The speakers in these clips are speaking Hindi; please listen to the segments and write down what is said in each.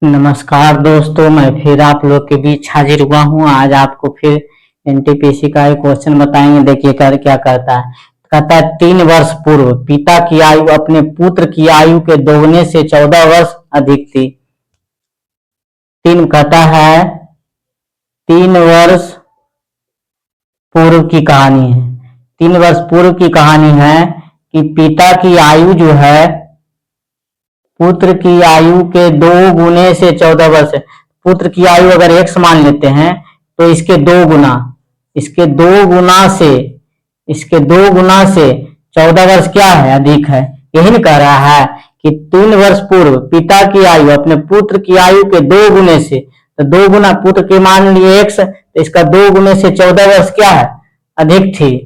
नमस्कार दोस्तों, मैं फिर आप लोग के बीच हाजिर हुआ हूँ। आज आपको फिर एनटीपीसी का एक क्वेश्चन बताएंगे। देखिए कर क्या कहता है। कहता है 3 वर्ष पूर्व पिता की आयु अपने पुत्र की आयु के दोगुने से 14 वर्ष अधिक थी। कहता है 3 वर्ष पूर्व की कहानी है। 3 वर्ष पूर्व की कहानी है कि पिता की आयु जो है पुत्र की आयु के 2 गुने से 14 वर्ष है। पुत्र की आयु अगर x मान लेते हैं तो इसके 2 गुना, इसके 2 गुना से 14 वर्ष क्या है, अधिक है। यही नहीं कह रहा है कि 3 वर्ष पूर्व पिता की आयु अपने पुत्र की आयु के 2 गुने से, तो 2 गुना पुत्र के मान लिए x, तो इसका 2 गुने से 14 वर्ष क्या है, अधिक थी।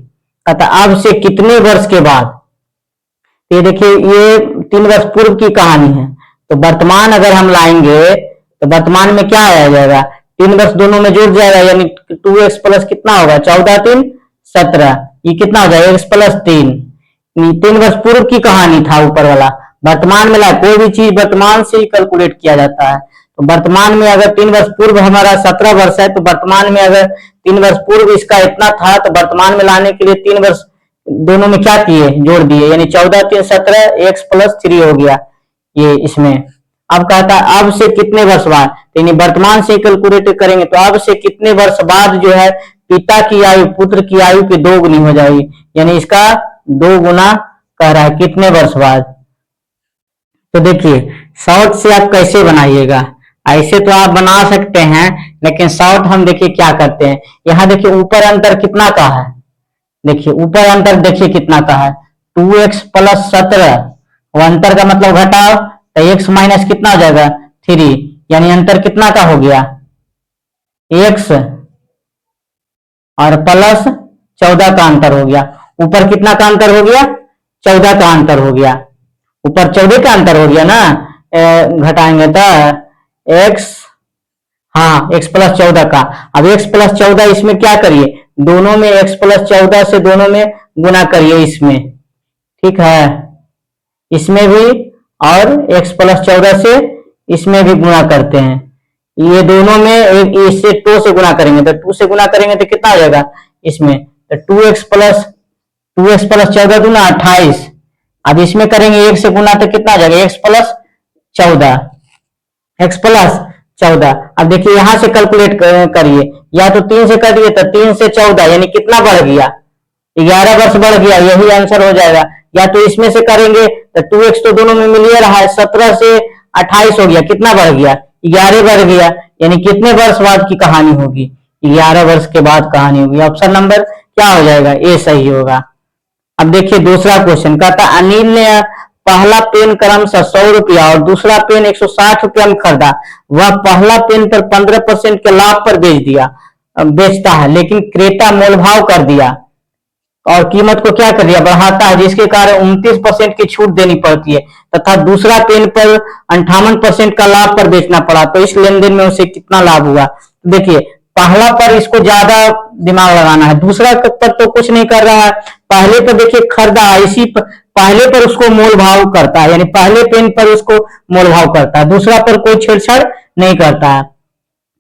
कहता अब से कितने वर्ष के बाद, ये देखिए ये 3 वर्ष पूर्व की कहानी है। तो वर्तमान अगर हम लाएंगे तो वर्तमान में क्या आ जाएगा, 3 वर्ष दोनों में जुड़ जाएगा, यानी 2x प्लस कितना होगा, 14 3 17, ये कितना हो जाएगा, x प्लस 3। 3 वर्ष पूर्व की कहानी था ऊपर वाला, वर्तमान में ला, कोई भी चीज वर्तमान से ही कैलकुलेट किया जाता है। तो वर्तमान में अगर 3 वर्ष पूर्व हमारा 17 वर्ष है, तो वर्तमान में अगर 3 वर्ष पूर्व इसका इतना था, तो वर्तमान में लाने के लिए 3 वर्ष दोनों में क्या किए, जोड़ दिए, यानी 14 3 17, x प्लस 3 हो गया ये इसमें। अब कहता है अब से कितने वर्ष बाद, यानी वर्तमान से कैलकुलेट करेंगे तो अब से कितने वर्ष बाद जो है पिता की आयु पुत्र की आयु की 2 गुनी हो जाएगी, यानी इसका 2 गुना कह रहा है कितने वर्ष बाद। तो देखिए शॉर्ट से आप कैसे बनाइएगा, ऐसे तो आप बना सकते हैं, लेकिन शॉर्ट हम देखिए क्या करते हैं। यहाँ देखिए ऊपर अंतर कितना का है, देखिए ऊपर अंतर देखिए कितना का है, 2x प्लस 17, अंतर का मतलब घटाओ, तो x माइनस कितना हो जाएगा 3, यानी अंतर कितना का हो गया, x और प्लस 14 का अंतर हो गया। ऊपर कितना का अंतर हो गया, 14 का अंतर हो गया, ऊपर 14 का अंतर हो गया ना, घटाएंगे तो x, हाँ x प्लस 14 का। अब x प्लस 14 इसमें क्या करिए, दोनों में x प्लस 14 से दोनों में गुना करिए इसमें, ठीक है, इसमें भी, और x प्लस 14 से इसमें भी गुना करते हैं। ये दोनों में इससे 2 से गुना करेंगे, तो 2 से गुना करेंगे तो कितना आ जाएगा इसमें, तो 2x प्लस 14 दूना 28। अब इसमें करेंगे 1 से गुना तो कितना आ जाएगा, x प्लस 14। अब देखिए यहां से कैलकुलेट करिए, या तो 3 से करिए तो 3 से 14, यानी कितना बढ़ गया, 11 वर्ष बढ़ गया, यही आंसर हो जाएगा। या तो इसमें से करेंगे तो 2x तो दोनों में मिल रहा है, 17 से 28 हो गया, कितना बढ़ गया, 11 बढ़ गया, यानी कितने वर्ष बाद की कहानी होगी, 11 वर्ष के बाद कहानी होगी। ऑप्शन नंबर क्या हो जाएगा, ए सही होगा। अब देखिए दूसरा क्वेश्चन, कहता अनिल ने पहला पेन क्रमशः 100 रुपया और दूसरा पेन 160 रुपया में खरीदा। वह पहला पेन पर 15% के लाभ पर बेचता है, लेकिन क्रेता मोलभाव कर दिया और कीमत को क्या कर दिया, बढ़ाता है, जिसके कारण 29% की छूट देनी पड़ती है, तथा दूसरा पेन पर 58% का लाभ पर बेचना पड़ा। तो इस लेन देन में उसे कितना लाभ हुआ। देखिए पहला पर इसको ज्यादा दिमाग लगाना है, दूसरा पर तो कुछ नहीं कर रहा है। पहले पर देखिए खरीदा, इसी पहले पर उसको मोल भाव करता है, यानी पहले पेन पर उसको मोल भाव करता है, दूसरा पर कोई छेड़छाड़ नहीं करता है।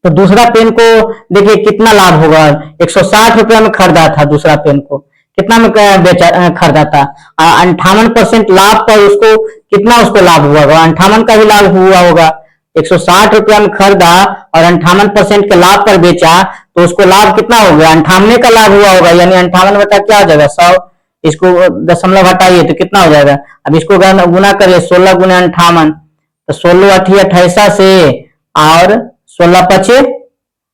तो दूसरा पेन को देखिए कितना लाभ होगा, 160 रुपया में खरीदा था, दूसरा पेन को कितना में खरीदा था, 58% लाभ पर उसको कितना उसको लाभ हुआ होगा, 58 का भी लाभ हुआ होगा। 160 रुपया में खरीदा और 58% के लाभ पर बेचा, तो उसको लाभ कितना हो गया, 58 का लाभ हुआ होगा, यानी 58 बटा क्या हो जाएगा 100, इसको दशमलव हटाइए तो कितना हो जाएगा। अब इसको गुना करिए 16 गुना 58, तो 16 8 28 से और 16 5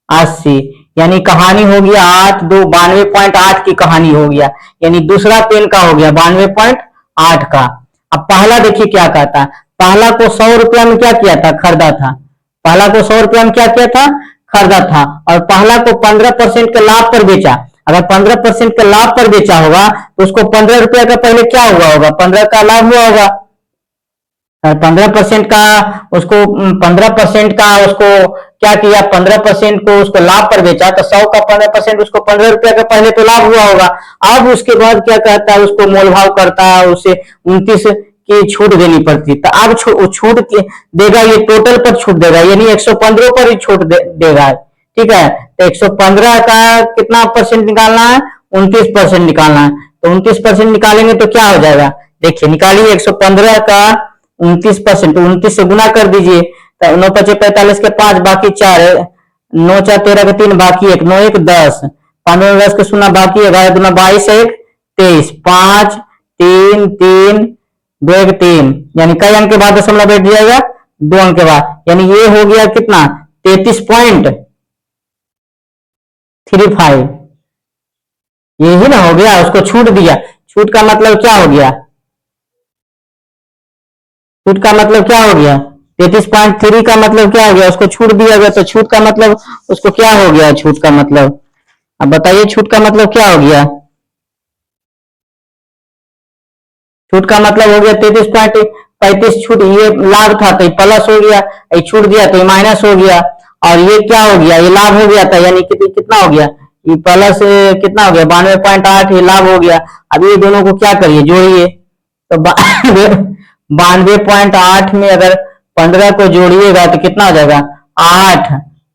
80, यानी कहानी हो गया 8 2 92.8 की कहानी हो गया, यानी दूसरा पेन का हो गया 92.8 का। अब पहला देखिए क्या कहता, पहला को 100 रुपया में क्या किया था, खरीदा था, पहला को 100 रुपया में क्या किया था, खरीदा था, और पहला को 15% के लाभ पर बेचा। अगर 15% के लाभ पर बेचा होगा तो उसको 15 रुपया का पहले क्या हुआ होगा, 15 का लाभ हुआ होगा, 15% का उसको 15% का उसको क्या किया, 15% को उसको लाभ पर बेचा, तो 100 का 15% उसको 15 रुपया का पहले तो लाभ हुआ होगा। अब उसके बाद क्या कहता है, उसको मोलभाव करता है, उसे 29 की छूट देनी पड़ती। तो अब छूट देगा, ये टोटल पर छूट देगा, यानी 115 पर ही छूट देगा। ठीक है, तो 115 का कितना परसेंट निकालना है, 29% निकालना है। तो 29% निकालेंगे तो क्या हो जाएगा, देखिए निकालिए 115 का 29%, 29 से गुना कर दीजिए। तो 9 5 45 के 5 बाकी 4, 9 4 13 के 3 बाकी 1, 9 1 10, 15 10 के 0 बाकी 11 दूना 22 1 23, 5 3 3 2 1 3, यानी कई अंक के बाद दशमलव बैठ जाएगा, 2 अंक के बाद, यानी ये हो गया कितना 33.35, यही ना हो गया। उसको छूट दिया, छूट का मतलब क्या हो गया, छूट का मतलब क्या हो गया, 33.3 का मतलब क्या हो गया, उसको छूट दिया गया। तो छूट का मतलब उसको क्या हो गया, छूट का मतलब, अब बताइए छूट का मतलब क्या हो गया। छूट का मतलब हो गया 33.35 छूट, ये लाभ था तो प्लस हो गया, ये छूट दिया तो ये माइनस हो गया, और ये क्या हो गया, ये लाभ हो गया था, यानी कितना हो गया, ये प्लस कितना हो गया 92.8, ये लाभ हो गया। अब ये दोनों को क्या करिए, जोड़िए। तो 92.8 में अगर 15 को जोड़िएगा तो कितना हो जाएगा, 8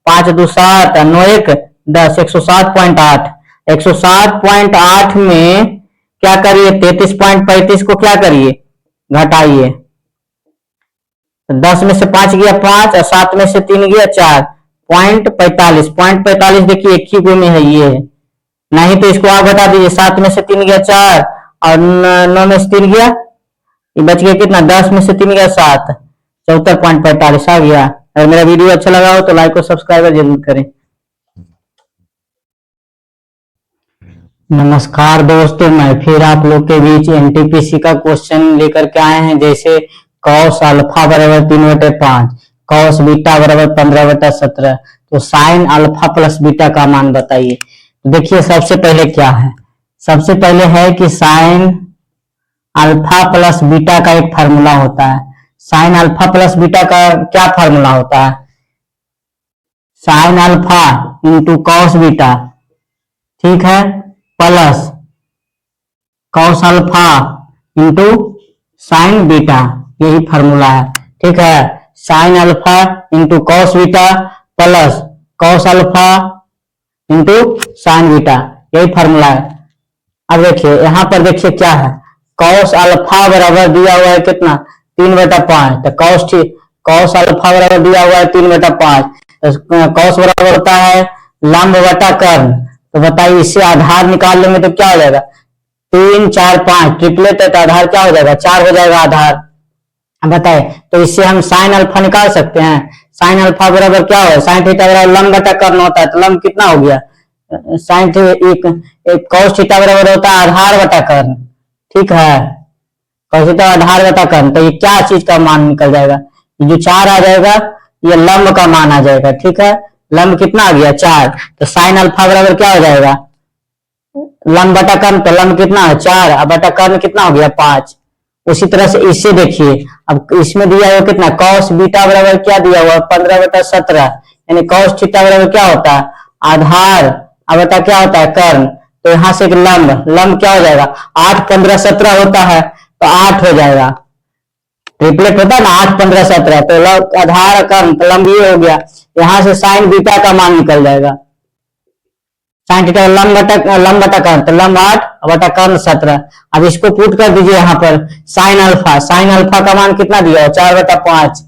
5 2 7 9 1 10, 107.8, 107.8 में क्या करिए, 33.35 को क्या करिए, घटाइए। 10 में से 5 गया 5, और 7 में से 3 गया 4, 0.45 देखिए एक ही गो में है, ये है, नहीं तो इसको आप घटा दीजिए। 7 में से 3 गया 4, और 9 में से 3 गया, ये बच गया कितना, 10 में से 3 गया 7, 74.45 आ गया। अगर मेरा वीडियो अच्छा लगा हो तो लाइक और सब्सक्राइब जरूर करें। नमस्कार दोस्तों, मैं फिर आप लोग के बीच एनटीपीसी का क्वेश्चन लेकर के आए हैं। जैसे कॉस अल्फा बराबर 3/5, कॉस बीटा बराबर 15/17, तो साइन अल्फा प्लस बीटा का मान बताइए। तो देखिए सबसे पहले क्या है, सबसे पहले है कि साइन अल्फा प्लस बीटा का एक फार्मूला होता है। साइन अल्फा प्लस बीटा का क्या फार्मूला होता है, sine alpha into cos beta, ठीक है, plus cos alpha into sine beta, यही फार्मूला है। ठीक है, sine alpha into cos beta plus cos alpha into sine beta, यही फार्मूला है। अब देखिए यहां पर देखिए क्या है, कॉस अल्फा बराबर दिया हुआ है कितना, 3/5, तो कॉस अल्फा बराबर दिया हुआ है 3/5, तो कॉस बराबर होता है लंब बटा कर्ण। तो बताइए इससे आधार निकाल लेंगे तो क्या हो जाएगा, 3 4 5 ट्रिपलेट है तो आधार क्या हो जाएगा, 4 हो जाएगा आधार। बताए तो इससे हम साइन अल्फा निकाल सकते हैं। साइन अल्फा बराबर क्या हो, साइन थीटा बराबर लंब बटा कर्ण होता है, तो लंब कितना हो गया, साइन एक कॉस थीटा बराबर होता है आधार बटा कर्ण। ठीक है, कॉस थीटा आधार बटा कर्ण, तो ये क्या चीज का मान निकल जाएगा, ये जो 4 आ जाएगा ये लंब का मान आ जाएगा। ठीक है, लंब कितना आ गया 4, तो साइन अल्फा बराबर क्या हो जाएगा, लंब बटा कर्ण, तो लंब कितना है 4, अब बटा कर्ण कितना हो गया 5। उसी तरह से इससे देखिए, अब इसमें दिया हुआ कितना, कॉस बीटा बराबर क्या दिया हुआ 15/17, यानी कॉस थीटा बराबर क्या होता है आधार, अब बता क्या होता है कर्ण। तो यहां से एक लंब क्या हो जाएगा, 8 15 17 होता है, तो 8 हो जाएगा, ट्रिपलेट होता है ना 8 15 17, तो आधार कर्ण, तो लंब ये हो गया। यहां से साइन बीटा का मान निकल जाएगा, साइन थीटा लंब बटा कर्ण, तो लंब 8 बटा कर्ण 17। अब इसको पुट कर दीजिए यहाँ पर, साइन अल्फा का मान कितना दिया है 4/5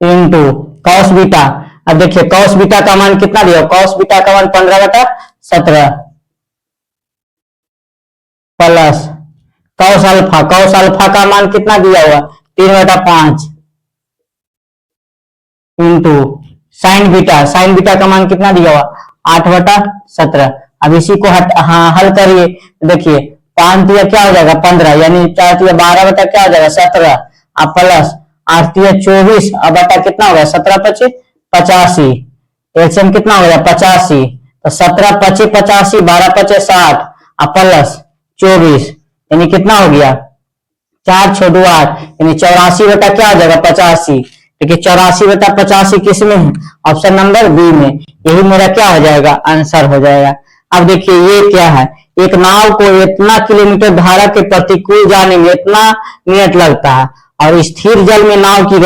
इंटू कॉस बीटा। अब देखिए कॉस बीटा का मान कितना दिया, कॉस बीटा का मान 15/17 प्लस कॉस अल्फा का मान कितना दिया हुआ 3/5 इंटू साइन बीटा का मान कितना दिया हुआ 8/17। अब इसी को हल करिए, देखिए 5 दिया क्या हो जाएगा 15, यानी 4 दिया 12 बटा क्या हो जाएगा 17, अब प्लस 8 दिया 24, अब बटा कितना होगा 17 25 85, एलसीएम कितना हो गया 85, तो 17 25 85, 12 25 60, अब प्लस 24, यानी कितना हो गया 4 6 2 8, यानी 84 बटा क्या हो जाएगा 85। देखिए 84 बटा 85 किस में है, ऑप्शन नंबर बी में, यही मेरा क्या हो जाएगा आंसर हो जाएगा। अब देखिए ये क्या है, एक नाव को इतना किलोमीटर धारा के प्रतिकूल जाने में इतना मिनट लगता है, और स्थिर जल में नाव की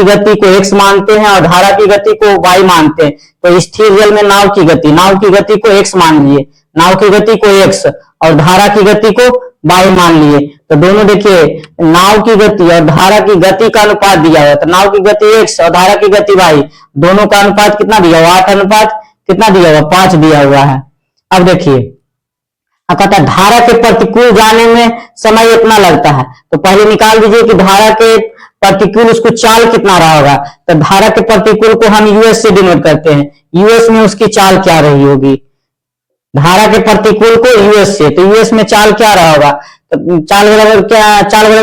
गति को x मानते हैं और धारा की गति को y मानते हैं। तो स्थिर जल में नाव की गति को x मान लिए, नाव की गति को x और धारा की गति को y मान लिए। तो दोनों देखिए, नाव की गति और धारा की गति का अनुपात दिया हुआ है, तो नाव की गति x और धारा की गति y, दोनों का अनुपात कितना दिया हुआ, 8 अनुपात कितना दिया हुआ, 5 दिया हुआ है। अब देखिए, अब कहता है धारा के प्रतिकूल जाने में समय इतना लगता है, तो पहले निकाल दीजिए कि धारा के प्रतिकूल उसको चाल कितना रहा होगा। तो धारा के प्रतिकूल को हम यूएस से डिनोट करते हैं, यूएस में उसकी चाल क्या रही होगी, धारा के प्रतिकूल को यूएस से, तो यूएस में चाल क्या रहा होगा, तो चाल बराबर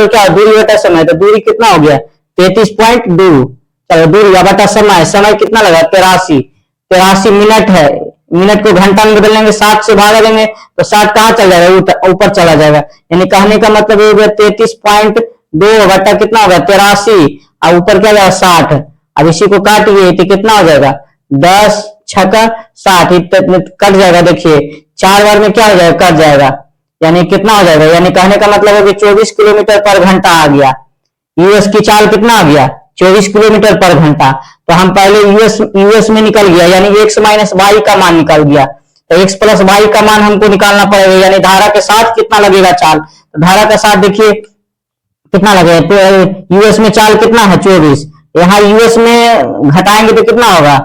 क्या, दूरी बटा समय, तो दूरी कितना हो गया 33.2, चलो दूरी बटा समय, समय कितना लगा 83 मिनट है, मिनट को घंटा में बदल लेंगे, 7 से भागा देंगे तो 60 कहाँ चल जाएगा, ऊपर चला जाएगा। यानी कहने का मतलब ये हो गया 33.2 बटा कितना होगा 83 और ऊपर क्या जाएगा 60। अब इसी को काटिए तो कितना हो जाएगा 10 छक्का 60, कट जाएगा। देखिए 4 बार में क्या हो जाएगा, कट जाएगा, यानी कितना हो जाएगा, यानी कहने का मतलब है कि 24 किलोमीटर पर घंटा आ गया। यूएस की चाल कितना आ गया 24 किलोमीटर पर घंटा। तो हम पहले यूएस में निकल गया, यानी x माइनस वाई का मान निकल गया, तो x प्लस वाई का मान हमको निकालना पड़ेगा, यानी धारा के साथ कितना लगेगा चाल। तो धारा के साथ देखिए कितना लगेगा, तो यूएस में चाल कितना है 24, यहाँ यूएस में घटाएंगे तो कितना होगा,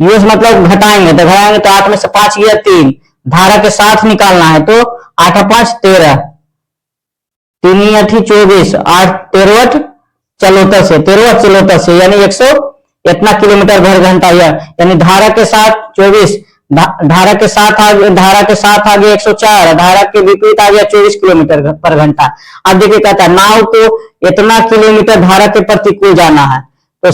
यूएस मतलब घटाएंगे तो 8 में से 5 गया 3, धारा के साथ निकालना है तो 8 और 5 13, 3 8 24, 8 13 चलोता से यानी 100 इतना किलोमीटर भर घंटा, यानी धारा के साथ 24, धारा के साथ आगे 104, धारा के विपरीत आ गया 24 किलोमीटर पर घंटा। अब देखिए कहता है नाव को इतना किलोमीटर धारा के प्रतिकूल जाना है, तो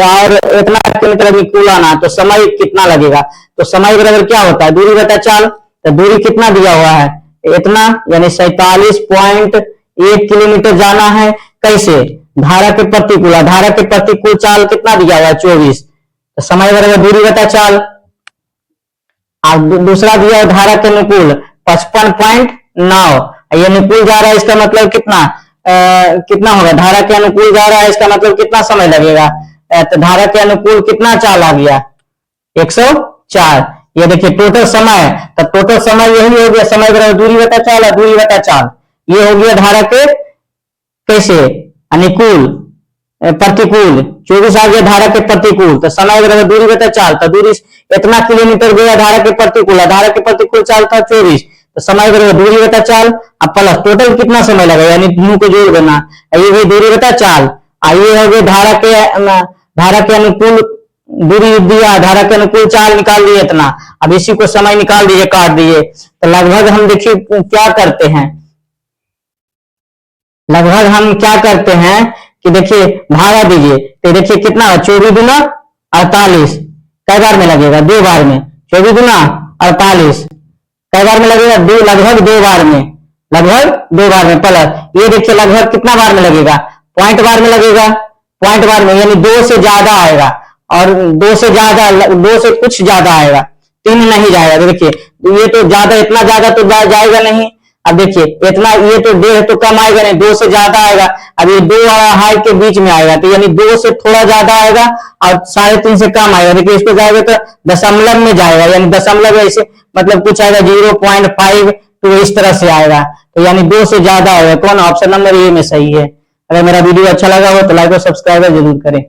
और इतना किलोमीटर अनुकूल आना है, तो समय कितना लगेगा, तो समय बराबर क्या होता है दूरी बटा चाल। तो दूरी कितना दिया हुआ है इतना, यानी 47.1 किलोमीटर जाना है, कैसे धारा के प्रतिकूल चाल कितना दिया हुआ है 24, तो समय बराबर दूरी बटा चाल। अब दूसरा दिया है धारा के अनुकूल 55.9, ये अनुकूल जा रहा है, इसका मतलब कितना होगा, धारा के अनुकूल जा रहा है, इसका मतलब कितना समय लगेगा, तो धारा के अनुकूल कितना चाल आ गया 104। ये देखिए टोटल समय, तो टोटल समय यही हो गया, समय बराबर दूरी बटा चाल और दूरी बटा चाल, ये हो गया धारा के कैसे अनुकूल प्रतिकूल, 24 आ गया धारा के प्रतिकूल, तो समय बराबर दूरी बटा चाल, तो दूरी इतना किलोमीटर गया धारा के प्रतिकूल चाल था 24, तो समय बराबर दूरी बटा चाल, अब प्लस टोटल कितना समय लगा, यानी दोनों को जोड़ देना, ये भी दूरी बटा चाल। ये हो गया धारा के अनुकूल दूरी दिया, धारा के अनुकूल चाल निकाल दिए इतना, अब इसी को समय निकाल दीजिए, काट दीजिए, तो लगभग हम देखिए क्या करते हैं, कि देखिए भागा दीजिए, तो देखिए कितना 24 गुना 48 कई बार में लगेगा, 2 बार में, 24 गुना 48 कई बार में लगेगा, लगभग 2 बार में, प्लस ये देखिए लगभग कितना बार में लगेगा, पॉइंट बार में लगेगा, पॉइंट बार में, यानी 2 से ज्यादा आएगा, और 2 से कुछ ज्यादा आएगा, 3 नहीं जाएगा। देखिए ये तो ज्यादा, इतना ज्यादा तो जाएगा नहीं, अब देखिए इतना, ये तो 1.5 तो कम आएगा नहीं, 2 से ज्यादा आएगा, अब ये 2 और हाई के बीच में आएगा, तो यानी 2 से थोड़ा ज्यादा आएगा और 3.5 से कम आएगा। देखिए इसको जाएगा तो दशमलव में जाएगा, यानी दशमलव ऐसे मतलब कुछ आएगा 0.5 तो इस तरह से आएगा, तो यानी 2 से ज्यादा आएगा। कौन ऑप्शन नंबर ए में सही है। अगर मेरा वीडियो अच्छा लगा हो तो लाइक और सब्सक्राइब जरूर करें।